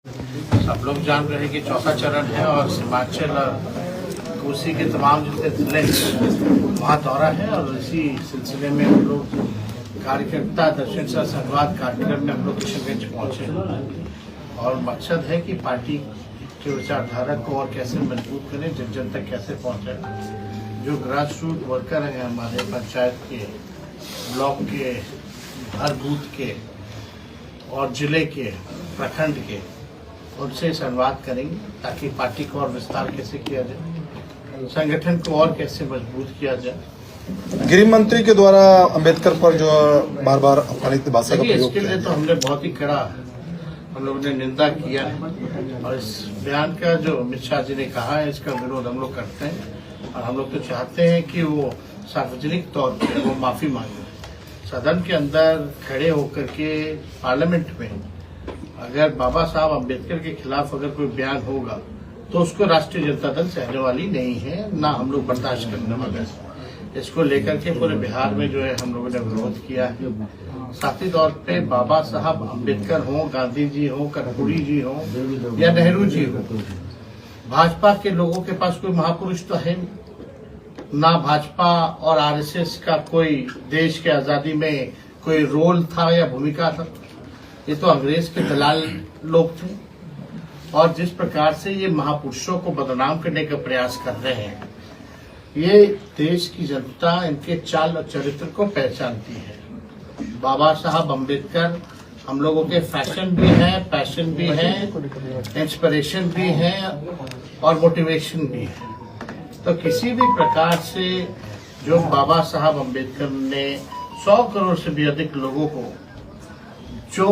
सब लोग जान रहे हैं कि चौथा चरण है और सीमांचल और कोसी के तमाम जितने जिले हैं वहाँ दौरा है और इसी सिलसिले में हम लोग कार्यकर्ता दर्शन सह संवाद कार्यक्रम में हम लोग किशनगंज पहुँचे और मकसद है कि पार्टी के विचारधारा को और कैसे मजबूत करें, जन जन तक कैसे पहुँचे। जो ग्रास रूट वर्कर हैं हमारे पंचायत के, ब्लॉक के, हर बूथ के और जिले के, प्रखंड के, उनसे संवाद करेंगे ताकि पार्टी को और विस्तार कैसे किया जाए, संगठन को और कैसे मजबूत किया जाए। गृह मंत्री के द्वारा अंबेडकर पर जो बार बार अपमानित भाषा का प्रयोग इसके लिए तो हमने बहुत ही कड़ा हम लोगों ने निंदा किया है और इस बयान का जो अमित शाह जी ने कहा है इसका विरोध हम लोग करते हैं और हम लोग तो चाहते हैं कि वो सार्वजनिक तौर पर वो माफी मांगे, सदन के अंदर खड़े होकर के पार्लियामेंट में अगर बाबा साहब अम्बेडकर के खिलाफ अगर कोई बयान होगा तो उसको राष्ट्रीय जनता दल सहने वाली नहीं है, ना हम लोग बर्दाश्त करने वाले हैं। इसको लेकर के पूरे बिहार में जो है हम लोगों ने विरोध किया है। साथी तौर पे बाबा साहब अम्बेडकर हो, गांधी जी हो, कर्पूरी जी हो या नेहरू जी हो, भाजपा के लोगों के पास कोई महापुरुष तो है नहीं, ना भाजपा और आरएसएस का कोई देश के आजादी में कोई रोल था या भूमिका था। ये तो अंग्रेज के दलाल लोग थे और जिस प्रकार से ये महापुरुषों को बदनाम करने का प्रयास कर रहे हैं, ये देश की जनता इनके चाल और चरित्र को पहचानती है। बाबा साहब अम्बेडकर हम लोगों के फैशन भी है, पैशन भी है, इंस्पिरेशन भी है और मोटिवेशन भी है। तो किसी भी प्रकार से जो बाबा साहब अम्बेडकर ने 100 करोड़ से भी अधिक लोगों को जो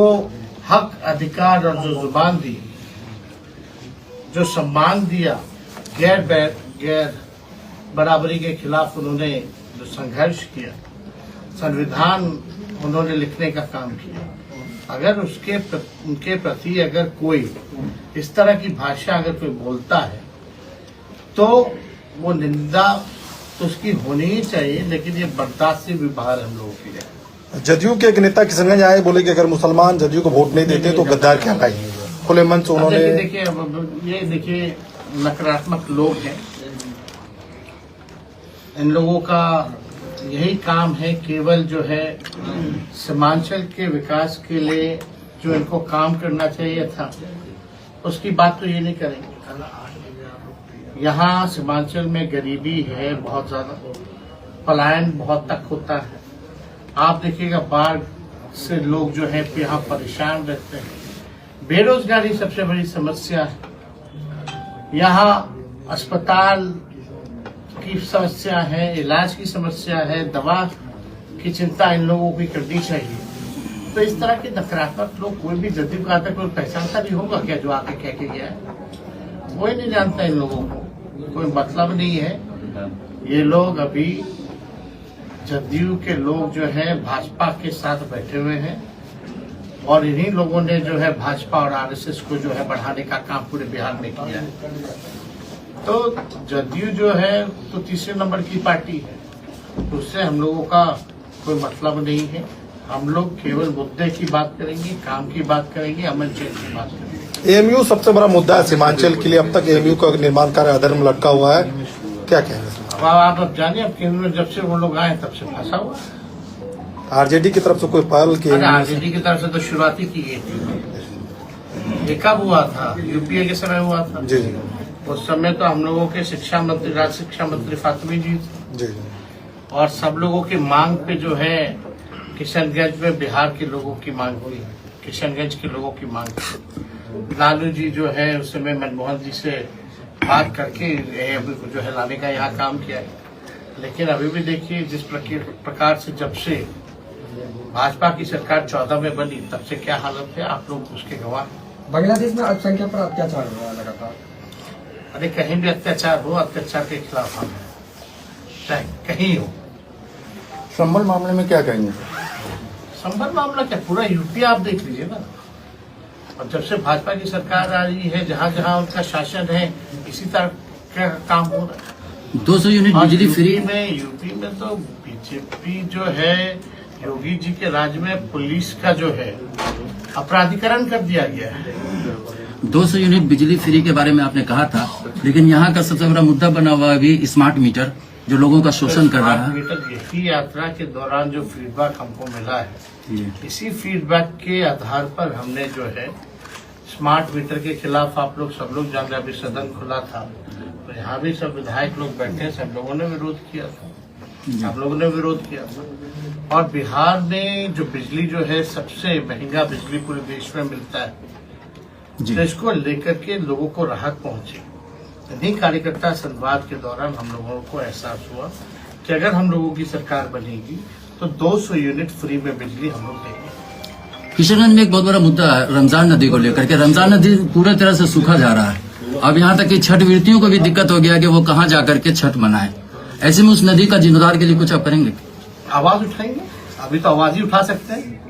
हक, अधिकार और जो जुबान दी, जो सम्मान दिया, गैर बराबरी के खिलाफ उन्होंने जो संघर्ष किया, संविधान उन्होंने लिखने का काम किया, अगर उनके प्रति अगर कोई इस तरह की भाषा अगर कोई बोलता है तो वो निंदा तो उसकी होनी ही चाहिए, लेकिन ये बर्दाश्त से भी बाहर हम लोगों की है। जदयू के एक नेता किशनगंज आए, बोले कि अगर मुसलमान जदयू को वोट नहीं देते तो गद्दार कहलाएंगे। खुले मन से उन्होंने देखिए नकारात्मक लोग हैं, इन लोगों का यही काम है केवल जो है सीमांचल के विकास के लिए जो इनको काम करना चाहिए था उसकी बात तो ये नहीं करेंगे। यहाँ सीमांचल में गरीबी है, बहुत ज्यादा पलायन बहुत तक होता है। आप देखिएगा बाढ़ से लोग जो है यहाँ परेशान रहते हैं, बेरोजगारी सबसे बड़ी समस्या है, यहाँ अस्पताल की समस्या है, इलाज की समस्या है, दवा की चिंता इन लोगों की करनी चाहिए। तो इस तरह के नकारात्मक लोग कोई भी जदयू का आता कोई पहचानता भी होगा क्या जो आके कह के गया है? कोई नहीं जानता, इन लोगों को कोई मतलब नहीं है। ये लोग अभी जदयू के लोग जो है भाजपा के साथ बैठे हुए हैं और इन्हीं लोगों ने जो है भाजपा और आरएसएस को जो है बढ़ाने का काम पूरे बिहार में किया है। तो जदयू जो है तो तीसरे नंबर की पार्टी है, उससे हम लोगों का कोई मतलब नहीं है। हम लोग केवल मुद्दे की बात करेंगे, काम की बात करेंगे, अमन चैन की बात करेंगे। एएमयू सबसे बड़ा मुद्दा है सीमांचल के लिए। अब तक एएमयू का निर्माण कार्य अधर में लटका हुआ है, क्या कहेंगे? आप जानिए, अब केंद्र में जब से वो लोग आए तब से फंसा हुआ। आरजेडी की तरफ से कोई पहल की? आरजेडी की तरफ से तो शुरुआत ही की गई थी। ये कब हुआ था? यूपीए के समय हुआ था। जी जी। उस समय तो हम लोगों के शिक्षा मंत्री, राज्य शिक्षा मंत्री फातमी जी जी और सब लोगों की मांग पे जो है किशनगंज में बिहार के लोगों की मांग हुई, किशनगंज के लोगों की मांग थी। लालू जी जो है उस समय मनमोहन जी से बात करके अभी जो है लाने का यहाँ काम किया है। लेकिन अभी भी देखिए जिस प्रकार से जब से भाजपा की सरकार 14 में बनी तब से क्या हालत है, आप लोग उसके गवाह। बांग्लादेश में अल्पसंख्यक पर अत्याचार हो रहा है लगातार। अरे कहीं भी अत्याचार हो, अत्याचार के खिलाफ हम हैं, चाहे कहीं हो। संभल मामले में क्या कहेंगे? संभल मामला क्या, पूरा यूपी आप देख लीजिए ना। और जब से भाजपा की सरकार आ रही है, जहाँ जहाँ उनका शासन है, इसी तरह का काम हो रहा है। 200 यूनिट बिजली फ्री में यूपी में तो बीजेपी जो है योगी जी के राज में पुलिस का जो है अपराधीकरण कर दिया गया है। 200 यूनिट बिजली फ्री के बारे में आपने कहा था, लेकिन यहाँ का सबसे बड़ा मुद्दा बना हुआ है अभी स्मार्ट मीटर, जो लोगों का शोषण कर रहा है। मीटर यही यात्रा के दौरान जो फीडबैक हमको मिला है, इसी फीडबैक के आधार पर हमने जो है स्मार्ट मीटर के खिलाफ, आप लोग सब लोग जान रहे, अभी सदन खुला था तो यहाँ भी सब विधायक लोग बैठे, सब लोगों ने विरोध किया था, आप लोगों ने विरोध किया था। और बिहार में जो बिजली जो है सबसे महंगा बिजली पूरे देश में मिलता है, तो इसको लेकर के लोगों को राहत पहुंची। इन्हीं कार्यकर्ता संवाद के दौरान हम लोगों को एहसास हुआ कि अगर हम लोगों की सरकार बनेगी तो 200 यूनिट फ्री में बिजली हम लोग देंगे। किशनगंज में एक बहुत बड़ा मुद्दा है रमजान नदी को लेकर के। रमजान नदी पूरी तरह से सूखा जा रहा है। अब यहाँ तक कि छठ व्रतियों को भी दिक्कत हो गया कि वो कहाँ जाकर के छठ मनाए। ऐसे में उस नदी का जीर्णोद्धार के लिए कुछ आप करेंगे? आवाज उठाएंगे, अभी तो आवाज ही उठा सकते हैं।